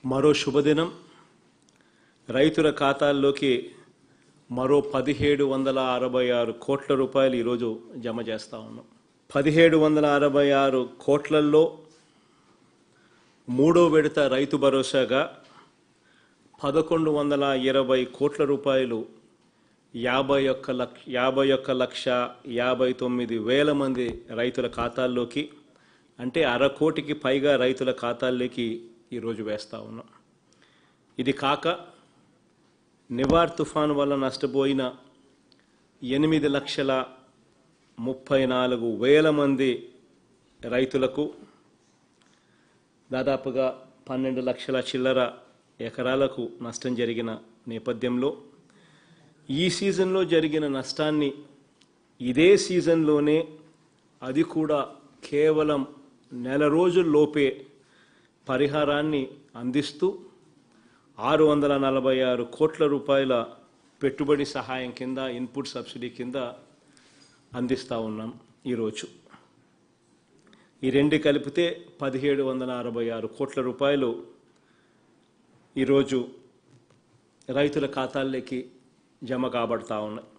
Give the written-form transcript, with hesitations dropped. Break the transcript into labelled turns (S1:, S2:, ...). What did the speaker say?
S1: మరో శుభదినం. రైతుల ఖాతాల్లోకి మరో 1766 కోట్ల రూపాయలు ఈరోజు జమ చేస్తూ ఉన్నాం. 1766 కోట్లల్లో మూడో విడత రైతు భరోసాగా 1120 కోట్ల రూపాయలు 51,59,000 మంది రైతుల ఖాతాల్లోకి, అంటే 1/2 కోటికి పైగా రైతుల ఖాతాల్లోకి ఈరోజు వేస్తూ ఉన్నాం. ఇది కాక నివార్ తుఫాను వల్ల నష్టపోయిన 8,34,000 మంది రైతులకు దాదాపుగా 12 లక్షల చిల్లర ఎకరాలకు నష్టం జరిగిన నేపథ్యంలో ఈ సీజన్లో జరిగిన నష్టాన్ని ఇదే సీజన్లోనే, అది కూడా కేవలం నెల రోజుల్లోపే పరిహారాన్ని అందిస్తూ 646 కోట్ల రూపాయల పెట్టుబడి సహాయం కింద, ఇన్పుట్ సబ్సిడీ కింద అందిస్తూ ఉన్నాం. ఈరోజు ఈ రెండు కలిపితే 1766 కోట్ల రూపాయలు ఈరోజు రైతుల ఖాతాల్లోకి జమ కాబడతా ఉన్నాయి.